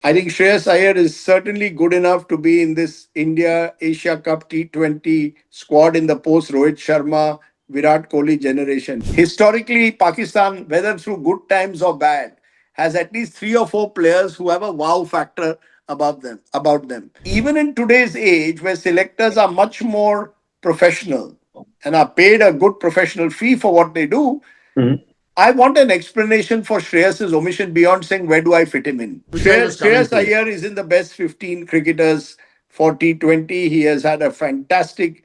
I think Shreyas Iyer is certainly good enough to be in this India Asia Cup T20 squad in the post Rohit Sharma, Virat Kohli generation. Historically, Pakistan, whether through good times or bad, has at least three or four players who have a wow factor about them. Even in today's age, where selectors are much more professional and are paid a good professional fee for what they do, Mhm. I want an explanation for Shreyas's omission beyond saying where do I fit him in. Which I was coming Shreyas to. Iyer is in the best 15 cricketers for T20. He has had a fantastic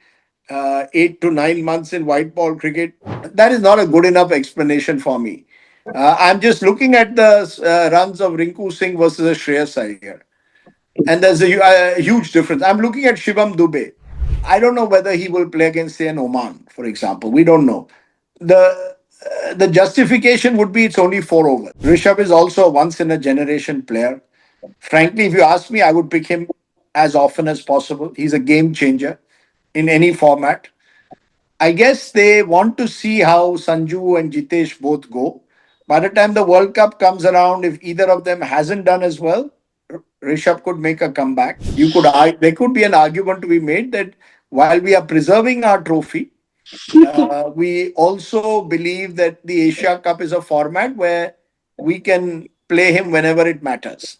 8 to 9 months in white ball cricket. That is not a good enough explanation for me. I'm just looking at the runs of Rinku Singh versus Shreyas Iyer, and there's a huge difference. I'm looking at Shivam Dubey. I don't know whether he will play against, say, an Oman, for example. We don't know. The justification would be it's only 4 overs. Rishabh is also a once in a generation player. Frankly, if you ask me, I would pick him as often as possible. He's a game changer in any format. I guess they want to see how Sanju and Jitesh both go. By the time the World Cup comes around, if either of them hasn't done as well, Rishabh could make a comeback. There could be an argument to be made that while we are preserving our trophy, we also believe that the Asia Cup is a format where we can play him whenever it matters.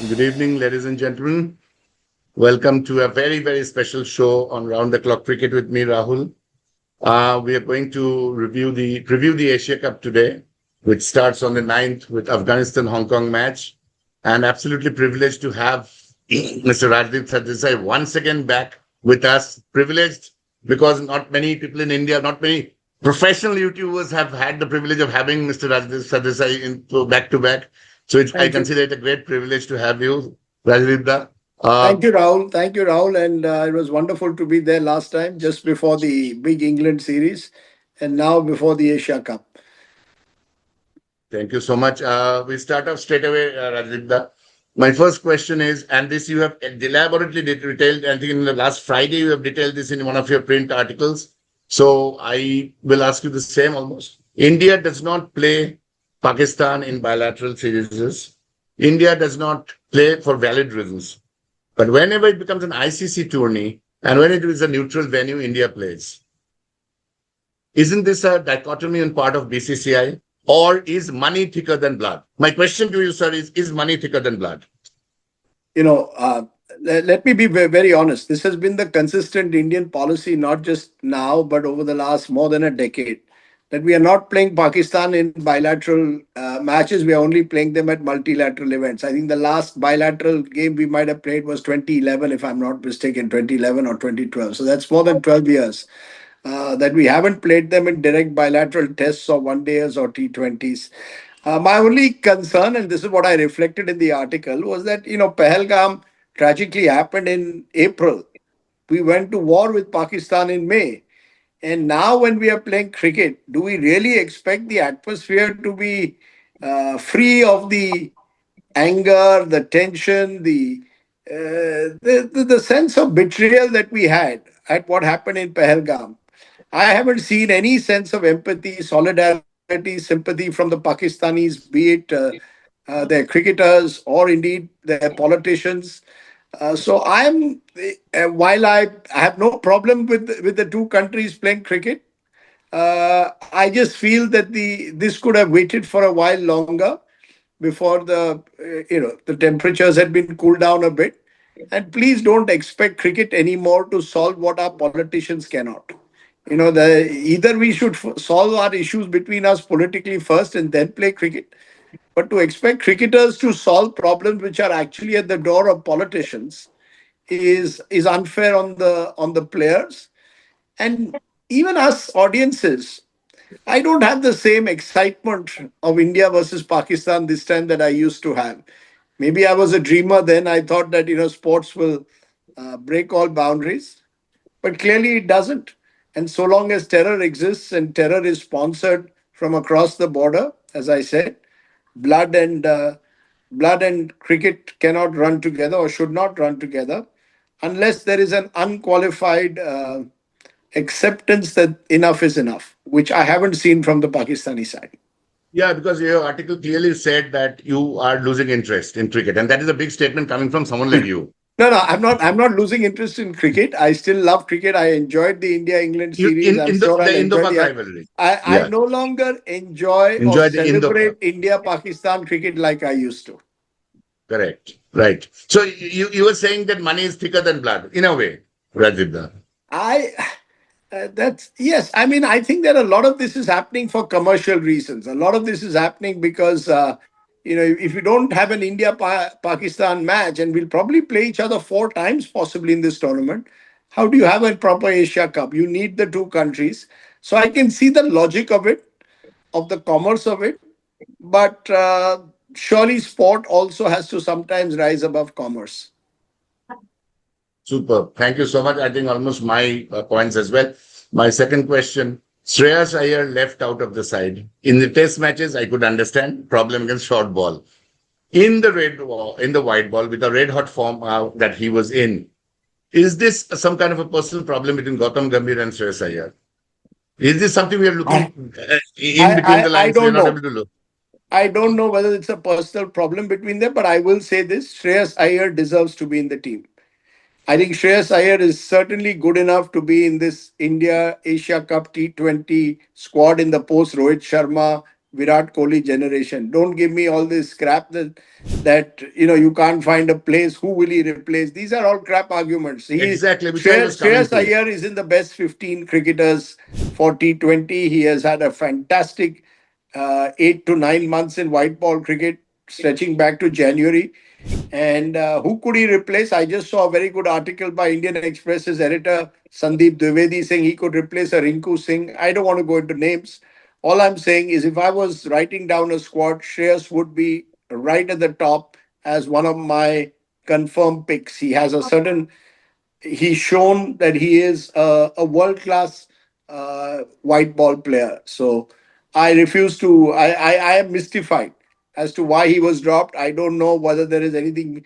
Good evening, ladies and gentlemen. Welcome to a very, very special show on Round the Clock Cricket with me, Rahul. We are going to review the Asia Cup today, which starts on the 9th with Afghanistan-Hong Kong match. And absolutely privileged to have Mr. Rajdeep Sardesai once again back with us. Privileged because not many people in India, not many professional YouTubers have had the privilege of having Mr. Rajdeep Sardesai in back to back. So I Thank you. consider it a great privilege to have you, Rajdeep. Thank you, Rahul. Thank you, Rahul. And it was wonderful to be there last time, just before the big England series, and now before the Asia Cup. Thank you so much. We start off straight away, Rajdeep. My first question is, and this you have elaborately detailed, I think in the last Friday you have detailed this in one of your print articles. So I will ask you the same almost. India does not play Pakistan in bilateral series. India does not play for valid reasons. But whenever it becomes an ICC tourney and when it is a neutral venue, India plays. Isn't this a dichotomy on part of BCCI? Or is money thicker than blood? My question to you, sir, is money thicker than blood? You know, let me be very honest. This has been the consistent Indian policy, not just now, but over the last more than a decade, that we are not playing Pakistan in bilateral matches. We are only playing them at multilateral events. I think the last bilateral game we might have played was 2011, if I'm not mistaken, 2011 or 2012. So that's more than 12 years that we haven't played them in direct bilateral tests or one days or T20s. My only concern, and this is what I reflected in the article, was that, Pahalgam tragically happened in April. We went to war with Pakistan in May. And now, when we are playing cricket, do we really expect the atmosphere to be free of the anger, the tension, the sense of betrayal that we had at what happened in Pahalgam? I haven't seen any sense of empathy, solidarity, sympathy from the Pakistanis, be it their cricketers or indeed their politicians. So while I have no problem with the two countries playing cricket, I just feel that this could have waited for a while longer before the temperatures had been cooled down a bit. And please don't expect cricket anymore to solve what our politicians cannot. Either we should solve our issues between us politically first and then play cricket, But to expect cricketers to solve problems which are actually at the door of politicians is unfair on the players and even us audiences. I don't have the same excitement of India versus Pakistan this time that I used to have. Maybe I was a dreamer then. I thought that sports will break all boundaries, but clearly it doesn't. And so long as terror exists and terror is sponsored from across the border, as I said, blood and blood and cricket cannot run together or should not run together unless there is an unqualified acceptance that enough is enough, which I haven't seen from the Pakistani side. Yeah, because your article clearly said that you are losing interest in cricket, and that is a big statement coming from someone like you. No, no, I'm not. I'm not losing interest in cricket. I still love cricket. I enjoyed the India-England You series. I'm in sure I'll the enjoy Indo-Pak the. rivalry. I Yeah, no longer enjoy or enjoy the Indo-Pak. celebrate India-Pakistan cricket like I used to. Correct. Right. So you were saying that money is thicker than blood in a way, Rajibda. I that's yes. I mean, I think that a lot of this is happening for commercial reasons. A lot of this is happening because if you don't have an Pakistan match, and we'll probably play each other 4 times possibly in this tournament, how do you have a proper Asia Cup? You need the two countries. So I can see the logic of it, of the commerce of it, but surely sport also has to sometimes rise above commerce. Super. Thank you so much. I think almost my points as well. My second question. Shreyas Iyer left out of the side. In the test matches, I could understand problem against short ball. In the in the white ball with a red hot form that he was in, is this some kind of a personal problem between Gautam Gambhir and Shreyas Iyer? Is this something we are I looking in between the I lines? We are don't not know. able to look. I don't know whether it's a personal problem between them, but I will say this: Shreyas Iyer deserves to be in the team. I think Shreyas Iyer is certainly good enough to be in this India Asia Cup T20 squad in the post Rohit Sharma, Virat Kohli generation. Don't give me all this crap that you can't find a place. Who will he replace? These are all crap arguments. Exactly, which I was coming Shreyas to. Iyer is in the best 15 cricketers for T20. He has had a fantastic 8 to 9 months in white ball cricket, stretching back to January. And who could he replace? I just saw a very good article by Indian Express's editor Sandeep Dwivedi saying he could replace a Rinku Singh. I don't want to go into names. All I'm saying is if I was writing down a squad, Shreyas would be right at the top as one of my confirmed picks. He has a certain he's shown that he is a world class white ball player. So I refuse to. I am mystified as to why he was dropped. I don't know whether there is anything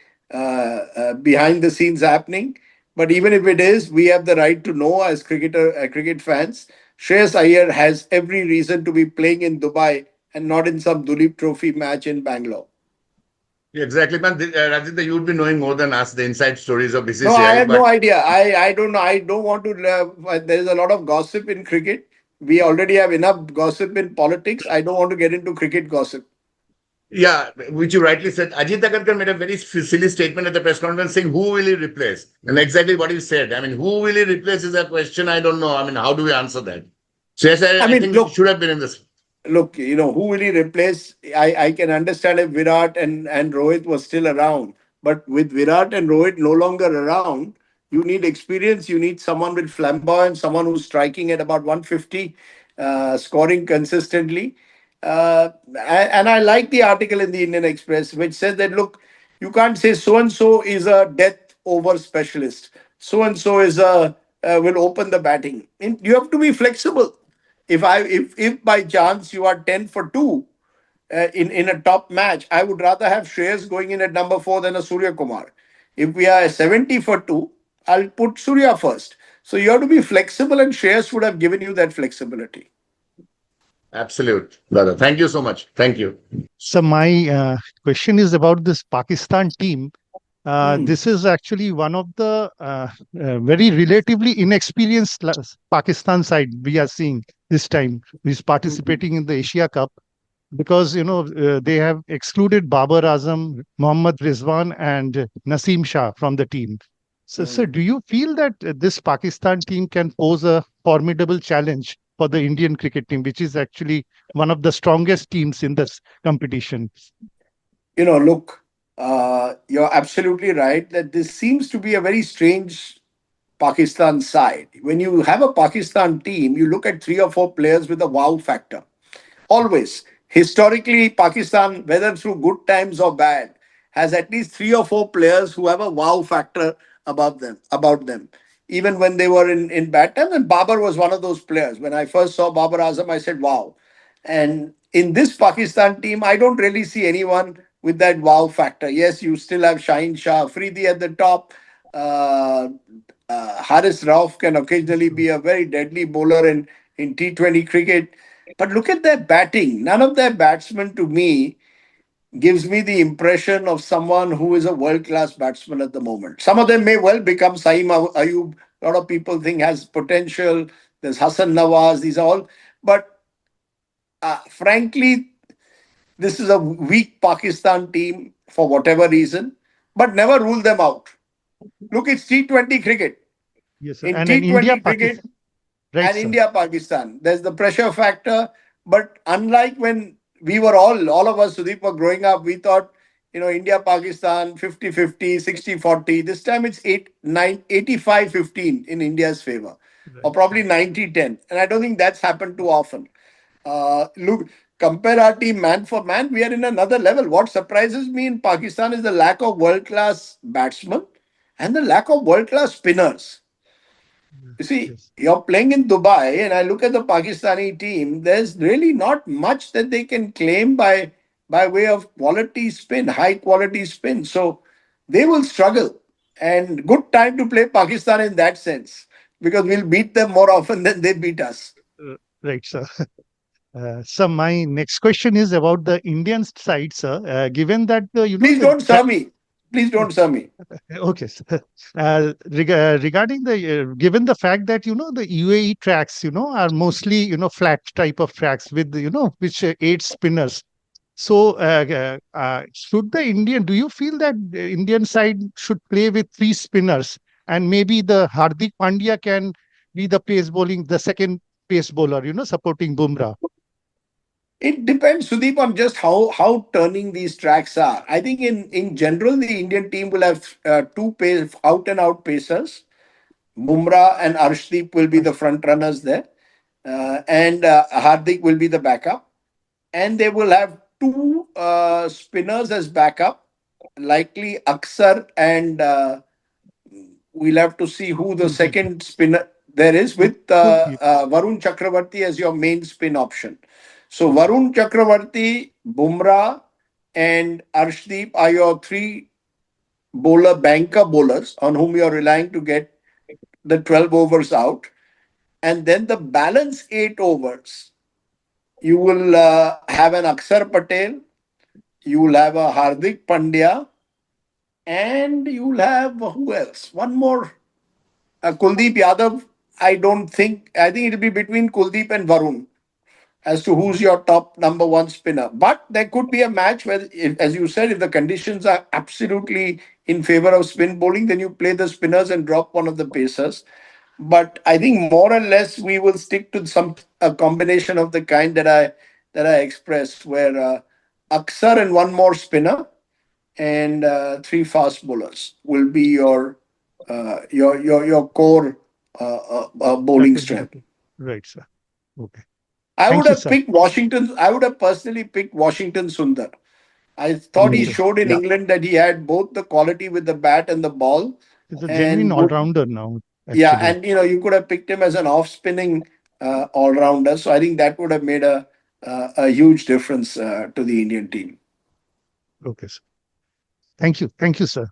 behind the scenes happening. But even if it is, we have the right to know as cricket fans. Shreyas Iyer has every reason to be playing in Dubai and not in some Duleep Trophy match in Bangalore. Exactly, man. Rajendra, you would be knowing more than us the inside stories of No, I BCCI, have no but idea. I don't know. I don't want to. There is a lot of gossip in cricket. We already have enough gossip in politics. I don't want to get into cricket gossip. yeah, which you rightly said. Ajit Agarkar made a very silly statement at the press conference saying, who will he replace? And exactly what he said. I mean, who will he replace is a question I don't know. I mean, how do we answer that? So, yes, I I mean, think look, should have been in this. look, who will he replace? I can understand if Virat and Rohit was still around. But with Virat and Rohit no longer around, you need experience. You need someone with flamboyance, someone who's striking at about 150, scoring consistently. And I like the article in the Indian Express, which said that, look, you can't say so and so is a death over specialist. So and so is a will open the batting. You have to be flexible. If by chance you are 10 for 2 in a top match, I would rather have Shreyas going in at number 4 than a Surya Kumar. If we are 70 for 2, I'll put Surya first. So you have to be flexible, and Shreyas would have given you that flexibility. Absolute, brother. Thank you so much. Thank you. So my question is about this Pakistan team. Hmm. This is actually one of the very relatively inexperienced Pakistan side we are seeing this time, who is Hmm. participating in the Asia Cup, because they have excluded Babar Azam, Mohammad Rizwan, and Naseem Shah from the team. So, Hmm. do you feel that this Pakistan team can pose a formidable challenge for the Indian cricket team, which is actually one of the strongest teams in this competition. Look, you're absolutely right that this seems to be a very strange Pakistan side. When you have a Pakistan team, you look at three or four players with a wow factor. Always. Historically, Pakistan, whether through good times or bad, has at least three or four players who have a wow factor about them. Even when they were in bad times, and Babar was one of those players. When I first saw Babar Azam, I said, wow. And in this Pakistan team, I don't really see anyone with that wow factor. Yes, you still have Shaheen Shah Afridi at the top. Uh, Haris Rauf can occasionally be a very deadly bowler in T20 cricket. But look at their batting. None of their batsmen, to me, gives me the impression of someone who is a world class batsman at the moment. Some of them may well become Saeem Ayub. A lot of people think has potential. There's Hassan Nawaz. These are all. But frankly, this is a weak Pakistan team for whatever reason. But never rule them out. Look, it's T20 cricket. Yes, sir. In And in India, T20 cricket, Pakistan, right, and sir? India Pakistan. There's the pressure factor, but unlike when we were all of us, Sudeep, were growing up, we thought, India Pakistan 50-50, 60-40. This time it's 85-15 in India's favor, or Right, probably right. 90-10. And I don't think that's happened too often. Look, compare our team man for man, we are in another level. What surprises me in Pakistan is the lack of world class batsmen and the lack of world class spinners. You see, Yes. you're playing in Dubai, and I look at the Pakistani team. There's really not much that they can claim by way of quality spin, high quality spin. So they will struggle. And good time to play Pakistan in that sense because we'll beat them more often than they beat us. Right, sir. So my next question is about the Indian side, sir. Given that Please don't sir me. Please don't sir me. okay, sir. Regarding the given the fact that the UAE tracks are mostly flat type of tracks with which aids spinners. So should the Indian? Do you feel that the Indian side should play with three spinners and maybe the Hardik Pandya can be the pace bowling, the second pace bowler, supporting Bumrah? It depends, Sudeep, on just how turning these tracks are. I think in general, the Indian team will have two pace out and out pacers. Bumrah and Arshdeep will be the front runners there, and Hardik will be the backup. And they will have two spinners as backup, likely Aksar, and we'll have to see who the Kuldeep. second spinner there is with Kuldeep. Varun Chakravarti as your main spin option. So Okay. Varun Chakravarti, Bumrah, and Arshdeep are your three banker bowlers on whom you are relying to get the 12 overs out. And then the balance 8 overs, you will have an Aksar Patel, you will have a Hardik Pandya, and you will have who else? One more, Kuldeep Yadav. I think it'll be between Kuldeep and Varun as to who's your top number one spinner. But there could be a match where, as you said, if the conditions are absolutely in favor of spin bowling, then you play the spinners and drop one of the pacers. But I think more or less we will stick to some a combination of the kind that I expressed, where Aksar and one more spinner and three fast bowlers will be your core bowling Package strength. battle. Right, sir. Okay. I would Thank you, have sir. picked Washington. I would have personally picked Washington Sundar. I thought he Okay. showed in Yeah. England that he had both the quality with the bat and the ball, He's a genuine and would all-rounder now, yeah, actually. and you could have picked him as an off spinning all rounder. So I think that would have made a huge difference to the Indian team. Okay, sir. Thank you. Thank you, sir.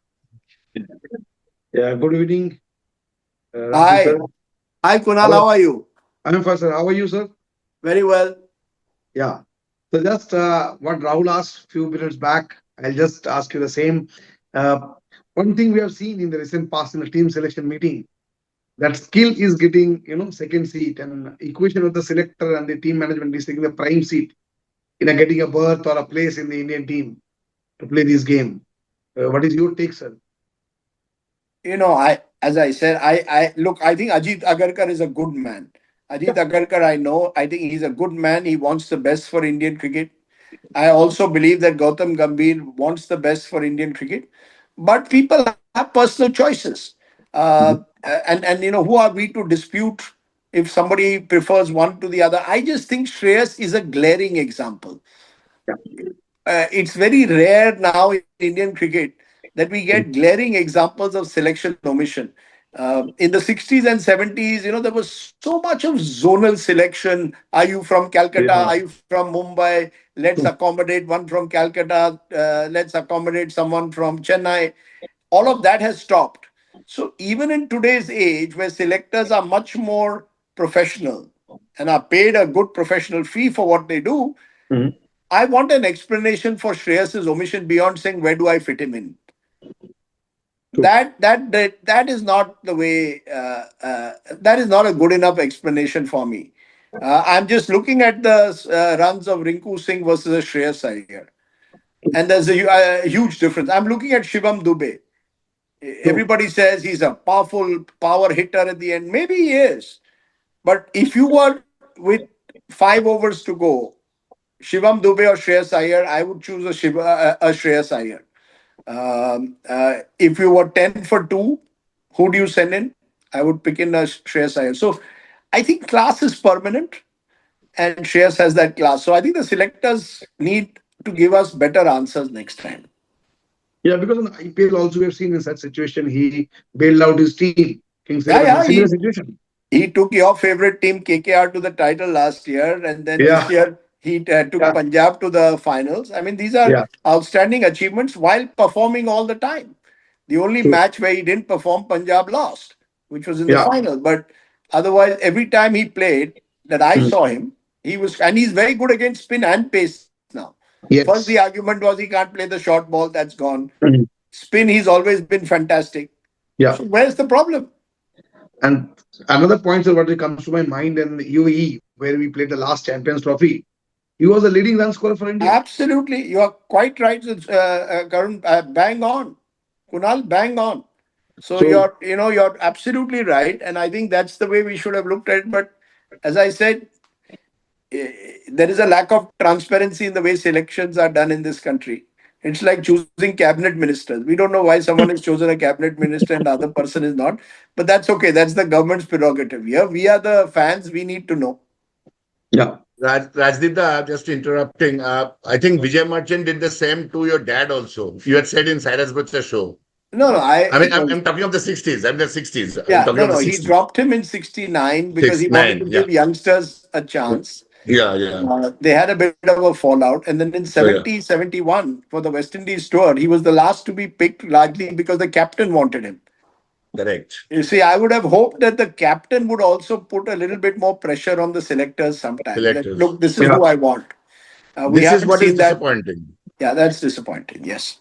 Yeah, good evening, Rajdeep sir. Hi, hi Kunal, Hello, how are you? I'm fine, sir. How are you, sir? Very well. Yeah. So just what Rahul asked few minutes back, I'll just ask you the same. Uh, One thing we have seen in the recent past in the team selection meeting, that skill is getting, second seat, and equation of the selector and the team management is taking the prime seat in a getting a berth or a place in the Indian team to play this game. What is your take, sir? I as I said, I look. I think Ajit Agarkar is a good man. Ajit Agarkar, I know. I think he's a good man. He wants the best for Indian cricket. I also believe that Gautam Gambhir wants the best for Indian cricket. But people have personal choices. Mhm. And who are we to dispute if somebody prefers one to the other? I just think Shreyas is a glaring example. Yeah. It's very rare now in Indian cricket that we get glaring examples of selection omission. In the 60s and 70s, there was so much of zonal selection. Are you from Calcutta? Are Yeah. you from Mumbai? Let's accommodate one from Calcutta. Let's accommodate someone from Chennai. All of that has stopped. So even in today's age, where selectors are much more professional and are paid a good professional fee for what they do, Mhm. I want an explanation for Shreyas's omission beyond saying where do I fit him in. True. That is not the way. That is not a good enough explanation for me. I'm just looking at the runs of Rinku Singh versus Shreyas Iyer, and there's a huge difference. I'm looking at Shivam Dubey. True. Everybody says he's a powerful power hitter at the end. Maybe he is, but if you were with 5 overs to go, Shivam Dubey or Shreyas Iyer, I would choose a Shreyas Iyer. If you were 10 for 2, who do you send in? I would pick in a Shreyas Iyer. So I think class is permanent and Shreyas has that class. So I think the selectors need to give us better answers next time. Yeah, because in IPL also we have seen in such situation he bailed out his team. Kings Yeah, 11 in yeah. similar He situation. he took your favorite team KKR to the title last year, and then this Yeah. year he took Yeah. Punjab to the finals. I mean, these are Yeah. outstanding achievements while performing all the time. The only True. match where he didn't perform, Punjab lost, which was in the Yeah. final. But otherwise, every time he played that I Mhm. saw him, he was, and he's very good against spin and pace now. First, the Yes. argument was he can't play the short ball, that's gone. Mhm. Spin, he's always been fantastic. So, Yeah. where's the problem? And another point that what comes to my mind in UAE, where we played the last Champions Trophy, he was a leading run scorer for India. Absolutely. You are quite right, Karun. Bang on. Kunal, bang on. So So you're absolutely right, and I think that's the way we should have looked at it. But as I said, there is a lack of transparency in the way selections are done in this country. It's like choosing cabinet ministers. We don't know why someone is chosen a cabinet minister and the other person is not, but that's okay. That's the government's prerogative. Yeah, we are the fans. We need to know. yeah. Rajdeep, just interrupting. I think Vijay Merchant did the same to your dad also. You had said in Cyrus Butcher show. No, no, I mean, I'm, no. I'm talking of the 60s. I'm the 60s. I'm Yeah, talking no, of the no. He 60s. dropped him in 69 because Six, he wanted to nine. Yeah. give youngsters a chance. Yeah, yeah. They had a bit of a fallout. And then in Oh, yeah. 70, 71 for the West Indies tour, he was the last to be picked largely because the captain wanted him. Correct. You see, I would have hoped that the captain would also put a little bit more pressure on the selectors sometime. That, Selectors. look, this is Yeah. who I want. We This is haven't what is seen that. disappointing. Yeah, that's disappointing. Yes.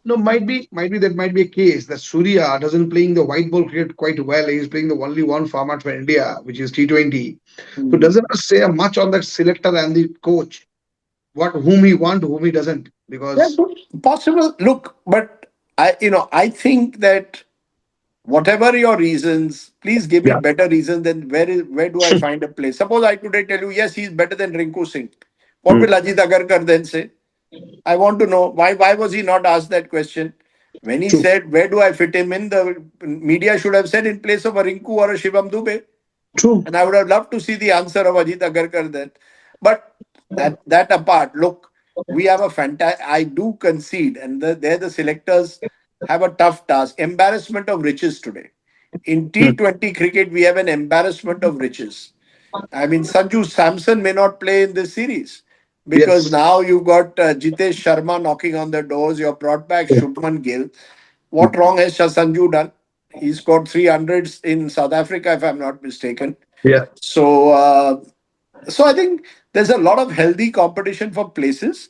No, might be that might be a case that Surya doesn't playing the white ball cricket quite well. He's playing the only one format for India, which is T20. So Hmm. doesn't say much on the selector and the coach, what whom he want, whom he doesn't. Yeah, Because good. Possible. Look, but I think that whatever your reasons, please give me yeah. better reasons than where do I find a place. Suppose I today tell you, yes, he's better than Rinku Singh. What Mm. will Ajit Agarkar then say? I want to know why was he not asked that question? When he True. said, where do I fit him in, the media should have said in place of a Rinku or a Shivam Dubey. True. And I would have loved to see the answer of Ajit Agarkar then. But that apart, look, we have a fantastic. I do concede, and there the selectors have a tough task. Embarrassment of riches today. In Mm. T20 cricket, we have an embarrassment of riches. I mean, Sanju Samson may not play in this series because Yes. now you've got Jitesh Sharma knocking on the doors. You've brought back Yeah. Shubman Gill. What Mm. wrong has Sanju done? He scored 300s in South Africa, if I'm not mistaken. Yeah. So I think there's a lot of healthy competition for places,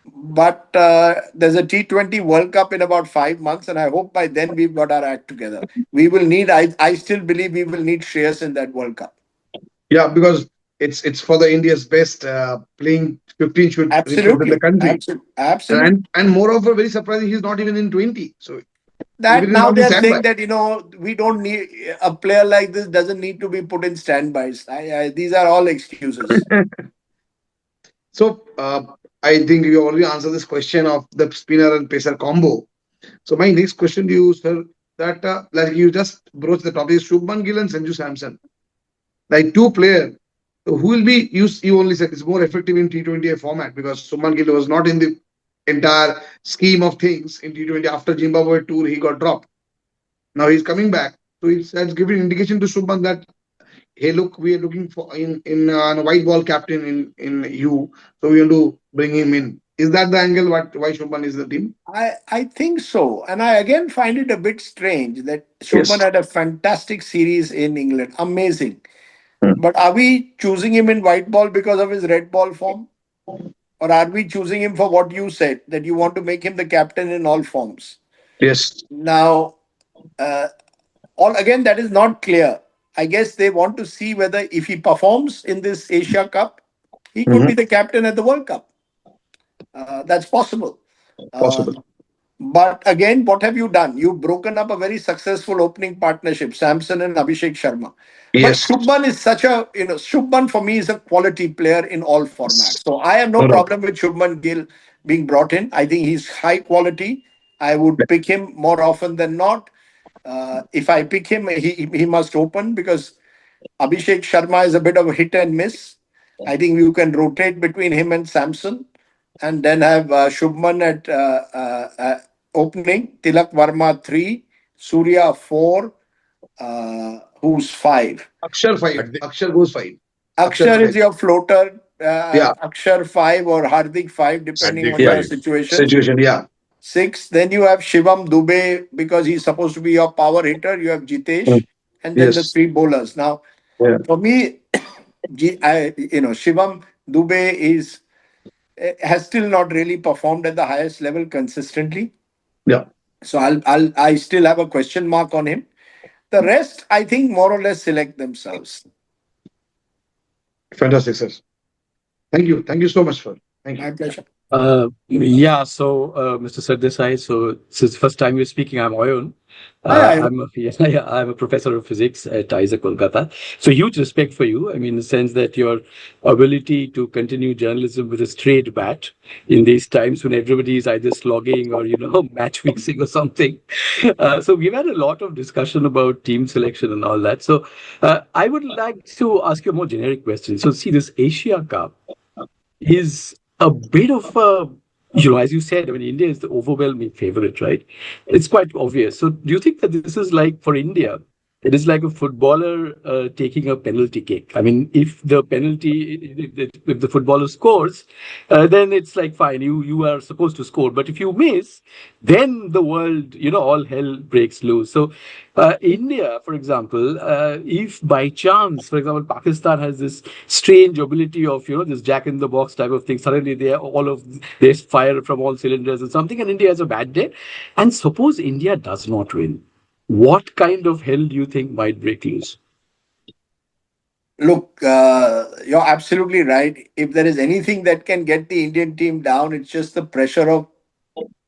but there's a T20 World Cup in about 5 months, and I hope by then we've got our act together. We will need. I still believe we will need Shreyas in that World Cup. Yeah. Because it's for the India's best. Playing 15 should represent the Absolutely, country. absolutely. And moreover, very surprising, he's not even in 20. So That Even in now on the they're standby. saying that we don't need a player like this doesn't need to be put in standbys. These are all excuses. So I think you already answered this question of the spinner and pacer combo. So my next question to you, sir, that like you just broached the topic, is Shubman Gill and Sanju Samson, like two players. So who will be used? You only said it's more effective in T20 format because Shubman Gill was not in the entire scheme of things in T20. After Zimbabwe tour, he got dropped. Now he's coming back. So it's giving indication to Shubman that hey, look, we are looking for in a white ball captain in you, so we want to bring him in. Is that the angle? What why Shubman is the team? I think so. And I again find it a bit strange that Shubman Yes. had a fantastic series in England. Amazing. Hmm. But are we choosing him in white ball because of his red ball form? Or are we choosing him for what you said, that you want to make him the captain in all forms? Yes. Now, uh, all again, that is not clear. I guess they want to see whether if he performs in this Asia Cup, he could Hmm. be the captain at the World Cup. That's possible. Uh, Possible. But again, what have you done? You've broken up a very successful opening partnership, Samson and Abhishek Sharma. But Yes. Shubman is Shubman for me is a quality player in all formats. So I have no All right. problem with Shubman Gill being brought in. I think he's high quality. I would pick him more often than not. If I pick him, he must open because Abhishek Sharma is a bit of a hit and miss. I think you can rotate between him and Samson and then have Shubman at opening, Tilak Varma 3, Surya 4, who's 5. Akshar five. Hardik, Akshar goes five. Akshar Akshar five. is your floater, Yeah. Akshar 5 or Hardik 5, depending Hardik on Yeah. your 5. situation. Situation. Yeah. 6, then you have Shivam Dubey because he's supposed to be your power hitter. You have Mm. Jitesh, and then the Yes. three bowlers. Now, Yeah. for me, Shivam Dubey has still not really performed at the highest level consistently. Yeah. So I still have a question mark on him. The rest, I think, more or less select themselves. Fantastic, sir. Thank you. Thank you so much, sir. Thank you. My pleasure. Yeah, so Mr. Sardesai, so since first time you're speaking, I'm Oyun. Hi, Yeah, I'm a professor of physics at IISA Kolkata. So huge respect for you. I mean, in the sense that your ability to continue journalism with a straight bat in these times when everybody is either slogging or match fixing or something. So we've had a lot of discussion about team selection and all that. So I would like to ask you a more generic question. So see, this Asia Cup is a bit of a, as you said, I mean, India is the overwhelming favorite, right? It's quite obvious. So, do you think that this is like for India? It is like a footballer taking a penalty kick. I mean, if the penalty, if the footballer scores, then it's like fine, you are supposed to score. But if you miss, then the world, all hell breaks loose. So, India, for example, if by chance, for example, Pakistan has this strange ability of this jack in the box type of thing, suddenly they fire from all cylinders and something, and India has a bad day, and suppose India does not win, what kind of hell do you think might break loose? look, you're absolutely right. If there is anything that can get the Indian team down, it's just the pressure of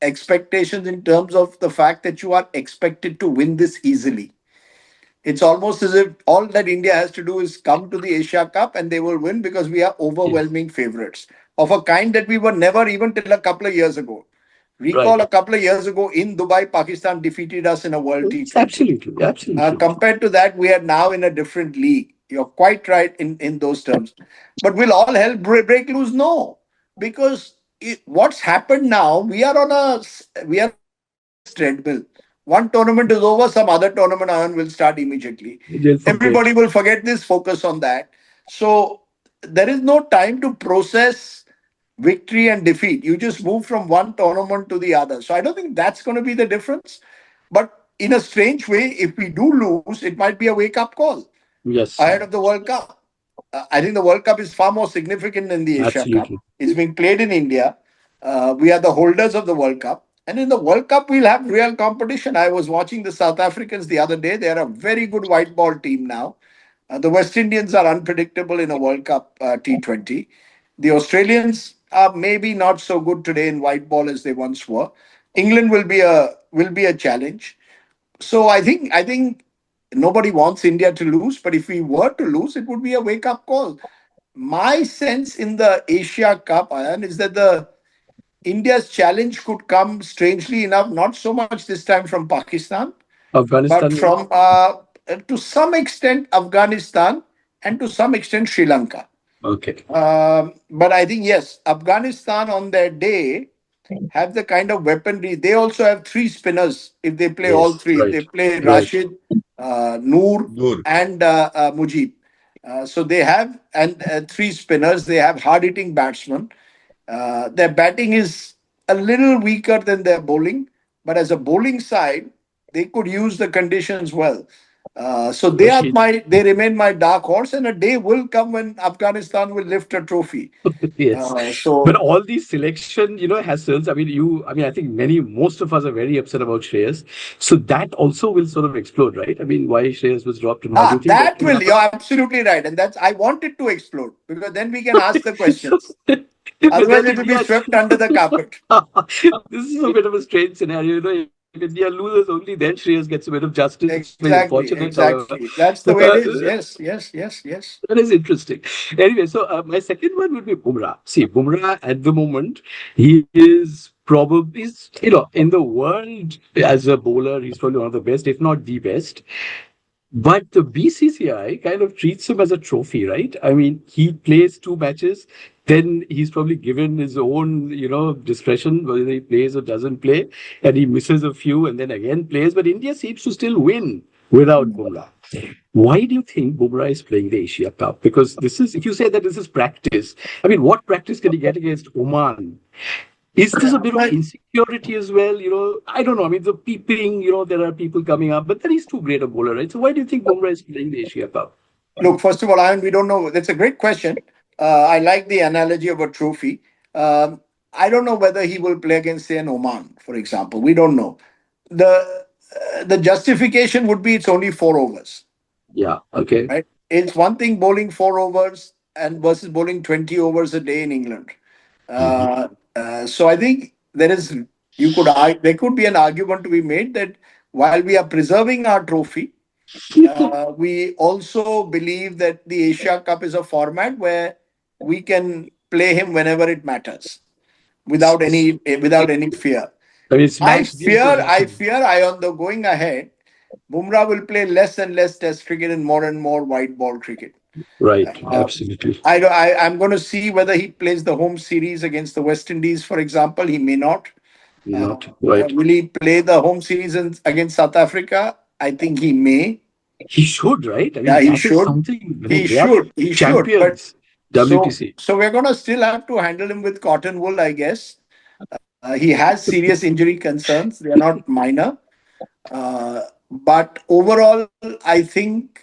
expectations in terms of the fact that you are expected to win this easily. It's almost as if all that India has to do is come to the Asia Cup and they will win because we are Yes. overwhelming favorites of a kind that we were never even till a couple of years ago. Right. Recall a couple of years ago in Dubai, Pakistan defeated us in a World It's T20. absolutely, absolutely. Compared to that, we are now in a different league. You're quite right in those terms. But will all hell break loose? No, because what's happened now, we are on a endless treadmill. One tournament is over, some other tournament on will start immediately. They'll forget. Everybody will forget this, focus on that. So there is no time to process victory and defeat. You just move from one tournament to the other. So I don't think that's going to be the difference. But in a strange way, if we do lose, it might be a wake up call Yes, ahead of the World Cup. I think the World Cup is far more significant than the Asia Cup. absolutely. It's being played in India. We are the holders of the World Cup. And in the World Cup, we'll have real competition. I was watching the South Africans the other day. They're a very good white ball team now. The West Indians are unpredictable in a World Cup T20. The Australians are maybe not so good today in white ball as they once were. England will be a challenge. So I think nobody wants India to lose, but if we were to lose, it would be a wake up call. My sense in the Asia Cup, Ayan, is that the India's challenge could come, strangely enough, not so much this time from Pakistan, but Afghanistan, maybe? from to some extent Afghanistan and to some extent Sri Lanka. Okay. But I think yes, Afghanistan on their day have the kind of weaponry. They also have three spinners if they play all Yes. three. They Right. play Right. Rashid, Noor, Good. and Mujib. So they have and three spinners. They have hard hitting batsmen. Their batting is a little weaker than their bowling, but as a bowling side, they could use the conditions well. So Rashid. they remain my dark horse, and a day will come when Afghanistan will lift a trophy. Yes. But So all these selection, hassles, I think most of us are very upset about Shreyas. So that also will sort of explode, right? I mean, why Shreyas was dropped and all. Do you think that that will will, happen? you're absolutely right. And that's, I want it to explode because then we can ask the So, questions. but Otherwise, then it will be India, swept under the carpet. this is a bit of a strange scenario. If India loses, only then Shreyas gets a bit of justice. Very unfortunate, Exactly, however. exactly. That's the way it is. Yes, yes, yes, yes. That is interesting. Anyway, so my second one would be Bumrah. See, Bumrah at the moment, he is probably, in the world as a bowler, he's probably one of the best, if not the best. But the BCCI kind of treats him as a trophy, right? I mean, he plays two matches, then he's probably given his own, discretion whether he plays or doesn't play, and he misses a few and then again plays. But India seems to still win without Bumrah. Why do you think Bumrah is playing the Asia Cup? Because this is, if you say that this is practice, I mean, what practice can he get against Oman? Is this a bit of But insecurity as well? I don't know. I mean, the peeping, there are people coming up, but then he's too great a bowler, right? So why do you think Bumrah is playing the Asia Cup? look, first of all, Ian, we don't know. That's a great question. I like the analogy of a trophy. I don't know whether he will play against, say, an Oman, for example. We don't know. The justification would be it's only 4 overs, Yeah. Okay. right? It's one thing bowling 4 overs and versus bowling 20 overs a day in England. Mhm. So I think there could be an argument to be made that while we are preserving our trophy, we also believe that the Asia Cup is a format where we can play him whenever it matters without any fear. I mean, I smash deal fear, I position. fear, I on the going ahead, Bumrah will play less and less Test cricket and more white ball cricket. Right. Uh, Absolutely. I'm going to see whether he plays the home series against the West Indies, for example. He may not. Not right. Will he play the home series against South Africa? I think he may. He should, right? I Yeah, mean, he that is should. something. I mean, He they are should. He should. But champions. so WTC. so we're gonna still have to handle him with cotton wool, I guess. He has serious injury concerns. They are not minor. But overall, I think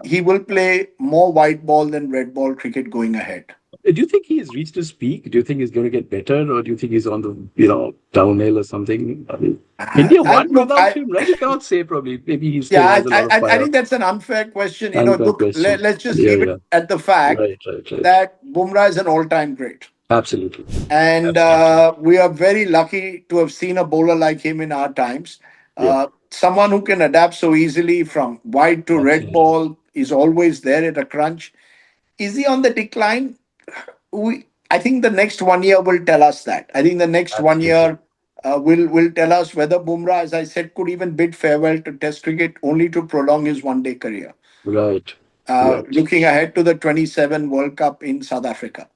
he will play more white ball than red ball cricket going ahead. Do you think he has reached his peak? Do you think he's going to get better, or do you think he's on the downhill or something? I mean, India won Look, without him, right? You cannot say probably. Maybe he still yeah, has a lot of I fire. think that's an unfair question. Unfair Look, question. let's just Yeah, leave it yeah. at the fact Right, right, right. that Bumrah is an all-time great. Absolutely, And absolutely. we are very lucky to have seen a bowler like him in our times. Yeah, Someone who can adapt so easily from white to red absolutely, ball is always there at a crunch. Is he on the decline? I think the next 1 year will tell us that. I think the next one absolutely. year will tell us whether Bumrah, as I said, could even bid farewell to Test cricket only to prolong his one-day career. Right, right. Looking ahead to the 27 World Cup in South Africa.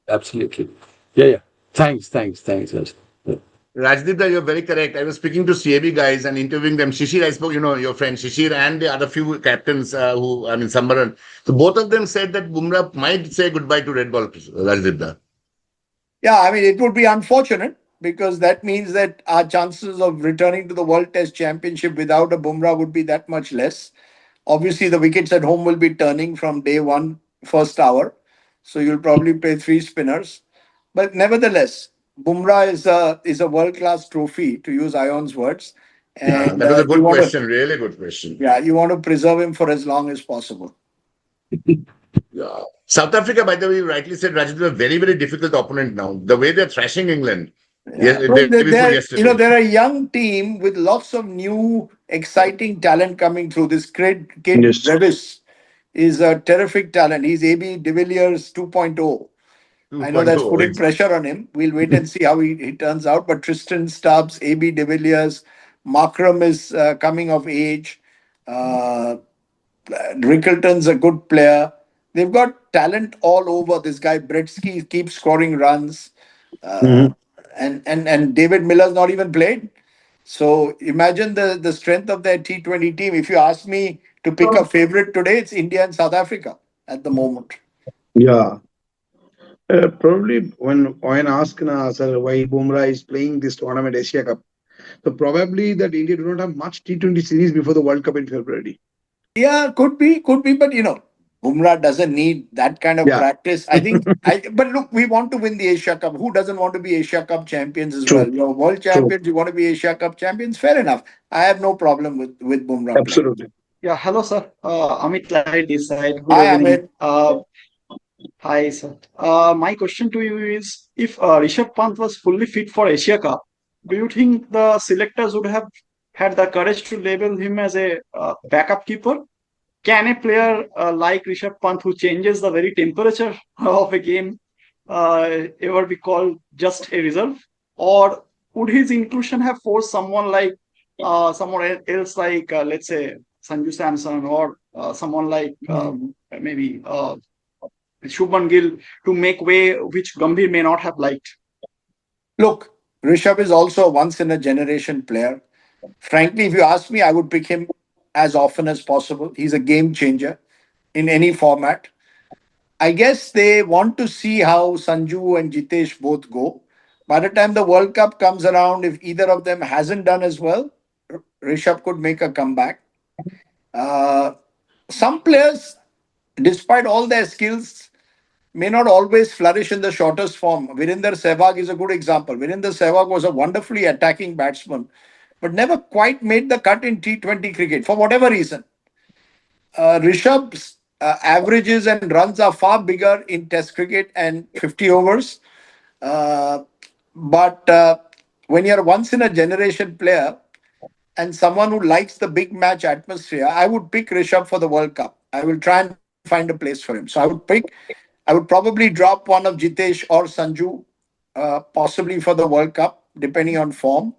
Absolutely. Yeah, yeah. Thanks, Raj. Yeah. Rajdeep, you're very correct. I was speaking to CAB guys and interviewing them. Shishir, I spoke, your friend Shishir and the other few captains Sambaran. So both of them said that Bumrah might say goodbye to red ball, Rajdeep. Yeah, I mean, it would be unfortunate because that means that our chances of returning to the World Test Championship without a Bumrah would be that much less. Obviously, the wickets at home will be turning from day one, first hour. So you'll probably play three spinners. But nevertheless, Bumrah is a world class trophy, to use Ion's words, Yeah, and that was a you good want to question. Really good question. yeah you want to preserve him for as long as possible. Yeah. South Africa, by the way, you rightly said, Rajat, is a very, very difficult opponent now. The way they're thrashing England. Yes, Yeah. Well, day before they're yesterday. they're a young team with lots of new, exciting talent coming through. This kid Yes. Brevis is a terrific talent. He's AB de Villiers 2.0. I know that's 2.0. putting pressure on him. We'll wait and see how he turns out. But Tristan Stubbs, AB de Villiers, Markram is coming of age. Uh, Rickleton's a good player. They've got talent all over. This guy Bretsky keeps scoring runs, uh, Mhm. and David Miller's not even played. So imagine the strength of their T20 team. If you ask me to pick a favorite today, it's India and South Africa at the moment. Yeah. Probably when asked sir, why Bumrah is playing this tournament Asia Cup, so probably that India do not have much T20 series before the World Cup in February. Yeah, could be, but Bumrah doesn't need that kind of Yeah, practice. I think. But look, we want to win the Asia Cup. Who doesn't want to be Asia Cup champions as true, well? You're world true, champions. You want to be Asia Cup champions. Fair enough. I have no problem with Bumrah playing. absolutely. Yeah, hello, sir. Amit Lahiri this side. Good Hi, evening. Amit. Hi, sir. My question to you is, if Rishabh Pant was fully fit for Asia Cup, do you think the selectors would have had the courage to label him as a backup keeper? Can a player like Rishabh Pant, who changes the very temperature of a game, ever be called just a reserve? Or would his inclusion have forced someone else like, let's say, Sanju Samson, or someone like maybe Shubman Gill, to make way, which Gambhir may not have liked? Look, Rishabh is also a once in a generation player. Frankly, if you ask me, I would pick him as often as possible. He's a game changer in any format. I guess they want to see how Sanju and Jitesh both go. By the time the World Cup comes around, if either of them hasn't done as well, Rishabh could make a comeback. Uh, some players, despite all their skills, may not always flourish in the shortest form. Virender Sehwag is a good example. Virender Sehwag was a wonderfully attacking batsman, but never quite made the cut in T20 cricket for whatever reason. Rishabh's averages and runs are far bigger in Test cricket and 50 overs. Uh, but when you're a once in a generation player and someone who likes the big match atmosphere, I would pick Rishabh for the World Cup. I will try and find a place for him. So I would probably drop one of Jitesh or Sanju, possibly for the World Cup, depending on form.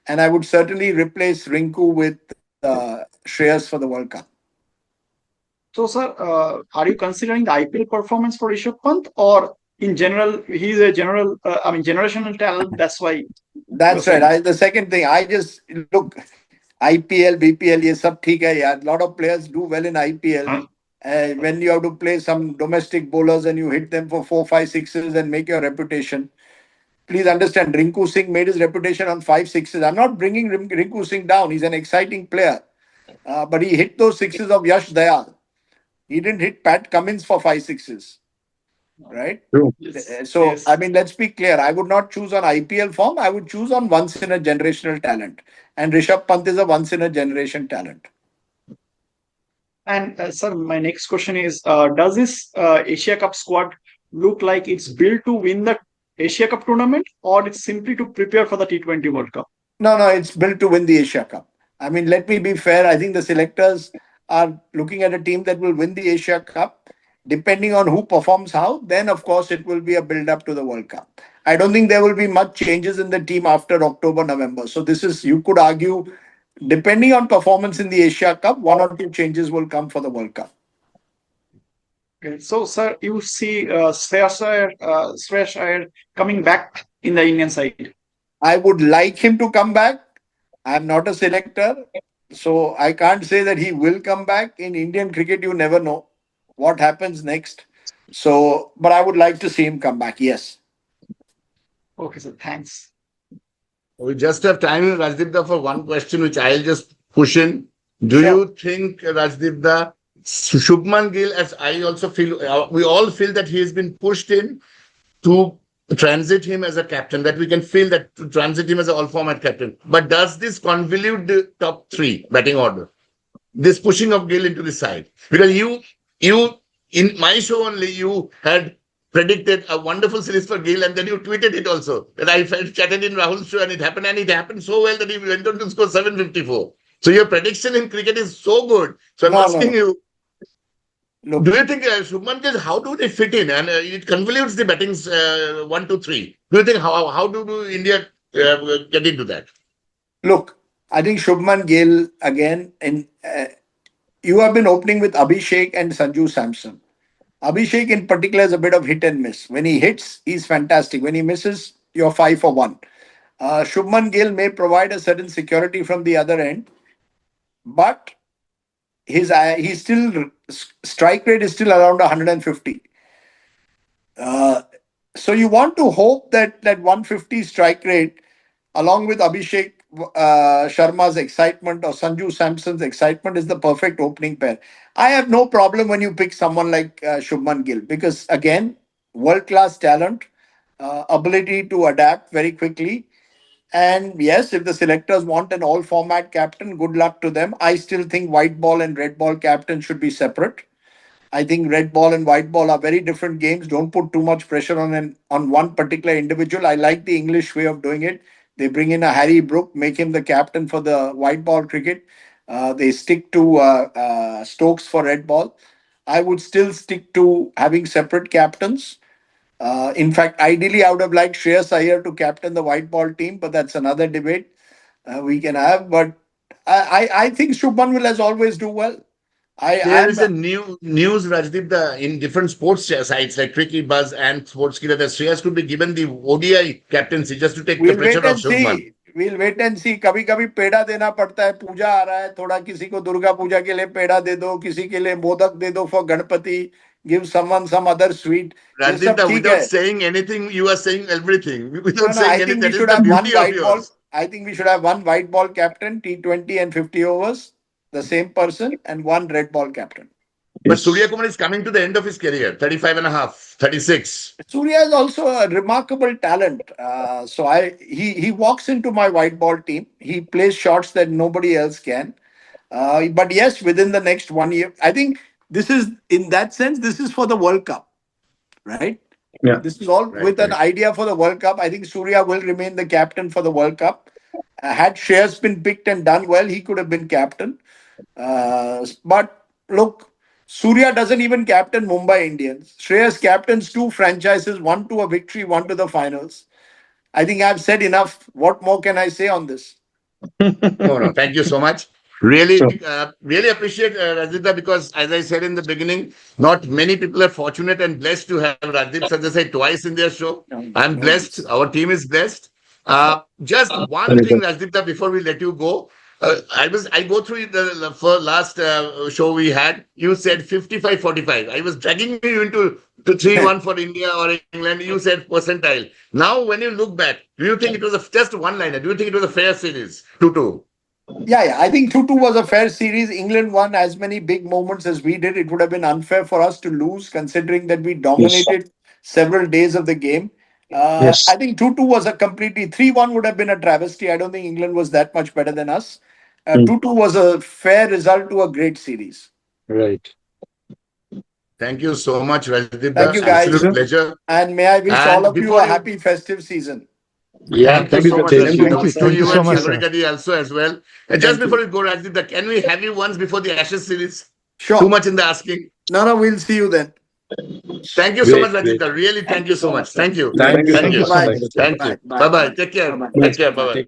And I would certainly replace Rinku with Shreyas for the World Cup. So, sir, are you considering the IPL performance for Rishabh Pant, or in general, he's a generational talent? That's why you're That's right. saying. The second thing, I just look IPL, BPL, ये सब ठीक है यार. A lot of players do well in IPL. When you have to play some domestic bowlers and you hit them for four, five, sixes and make your reputation. Please understand, Rinku Singh made his reputation on five sixes. I'm not bringing Rinku Singh down. He's an exciting player. But he hit those sixes of Yash Dayal. He didn't hit Pat Cummins for five sixes, right? True. Yes, So, I yes. mean, let's be clear. I would not choose on IPL form. I would choose on once in a generational talent. And Rishabh Pant is a once in a generation talent. And sir, my next question is: does this Asia Cup squad look like it's built to win the Asia Cup tournament, or it's simply to prepare for the T20 World Cup? No, it's built to win the Asia Cup. I mean, let me be fair. I think the selectors are looking at a team that will win the Asia Cup. Depending on who performs how, then of course it will be a build up to the World Cup. I don't think there will be much changes in the team after October, November. So this is, you could argue, depending on performance in the Asia Cup, one or two changes will come for the World Cup. Okay. So, sir, you see Shreyas Iyer coming back in the Indian side. I would like him to come back. I'm not a selector, so I can't say that he will come back. In Indian cricket, you never know what happens next. So, but I would like to see him come back. Yes. Okay, sir. Thanks. We just have time, Rajdeep, for one question, which I'll just push in. Do Sure. you think, Rajdeep, Shubman Gill, as I also feel, we all feel that he has been pushed in to transit him as a captain, that we can feel that to transit him as an all format captain. But does this convolute the top three batting order? This pushing of Gill into the side? Because you, in my show only, you had predicted a wonderful series for Gill, and then you tweeted it also. That I felt chatted in Rahul's show, and it happened so well that he went on to score 754. So your prediction in cricket is so good. So I'm No, no, asking no. you, Look, do you think Shubman Gill, how do they fit in? And it convolutes the battings 1, 2, 3. Do you think how do India get into that? look. I think Shubman Gill again, and you have been opening with Abhishek and Sanju Samson. Abhishek in particular is a bit of hit and miss. When he hits, he's fantastic. When he misses, you're 5 for 1. Shubman Gill may provide a certain security from the other end, but he's still strike rate is still around 150. Uh, so you want to hope that 150 strike rate, along with Abhishek Sharma's excitement or Sanju Samson's excitement, is the perfect opening pair. I have no problem when you pick someone like Shubman Gill because again, world class talent, ability to adapt very quickly. And yes, if the selectors want an all format captain, good luck to them. I still think white ball and red ball captain should be separate. I think red ball and white ball are very different games. Don't put too much pressure on one particular individual. I like the English way of doing it. They bring in a Harry Brook, make him the captain for the white ball cricket. They stick to Stokes for red ball. I would still stick to having separate captains. In fact, ideally, I would have liked Shreyas Iyer to captain the white ball team, but that's another debate we can have. But I think Shubman will, as always, do well. There I'm is a new news, Rajdeep, in different sports sites like Cricket Buzz and Sportskeeda that Shreyas could be given the ODI captaincy just to take the we'll wait pressure off and Shubman. see. We'll wait and see. कभी कभी पेड़ा देना पड़ता है. पूजा आ रहा है, थोड़ा किसी को दुर्गा पूजा के लिए पेड़ा दे दो, किसी के लिए मोदक दे दो for Ganpati. Give someone some other sweet. ये सब Rajdeep, ठीक without है. saying anything, you are saying everything. No, Without no. saying I anything, think we that is should the have one beauty of white ball. yours. I think we should have one white ball captain, T20 and 50 overs, the same person, and one red ball captain. But Surya Kumar is coming to the end of his career, 35 and a half, 36. Surya is also a remarkable talent. So he walks into my white ball team. He plays shots that nobody else can. But yes, within the next 1 year, I think this is in that sense. This is for the World Cup, right? Yeah. This is all Right, with an right. idea for the World Cup. I think Surya will remain the captain for the World Cup. Had Shreyas been picked and done well, he could have been captain. But look, Surya doesn't even captain Mumbai Indians. Shreyas captains two franchises, one to a victory, one to the finals. I think I've said enough. What more can I say on this? No. Thank you so much. Sure. Really appreciate Rajdeep because, as I said in the beginning, not many people are fortunate and blessed to have Rajdeep Sardesai twice in their show. No, I'm no blessed. worries. Our team is blessed. Just one Very thing, good. Rajdeep, before we let you go. I go through the for last show we had. You said 55-45. I was dragging you into to 3-1 for India or England. You said percentile. Now, when you look back, do you think it was just one liner? Do you think it was a fair series? 2-2. Yeah. I think 2-2 was a fair series. England won as many big moments as we did. It would have been unfair for us to lose, considering that we Yes. dominated several days of the game. Yes. I think 2-2 was a completely 3-1 would have been a travesty. I don't think England was that much better than us. 2-2 was a fair result to a great series. Right. Thank you so much, Rajdeep. Thank you, Absolute guys. pleasure. And may I wish all And of you before a you, happy festive season. Yeah. thank you Thank you, so sir. much, Same Thank to you. you. Rajdeep. To Thank you you so and much, sir. Sagarikadi also as well. And just Thank before you. we go, Rajdeep, can we have you once before the Ashes series? Too Sure. much in the asking. No, we'll see you then. Thank you so much, Great. Great. Rajdeep. Really, thank you so much. Thank you. Thank Thanks. you so Thank Thank you you. much. so Bye. much. Thank you. Thank Bye. you. Bye. Bye bye. Bye. Take care. Bye. Take care. Bye. Bye bye.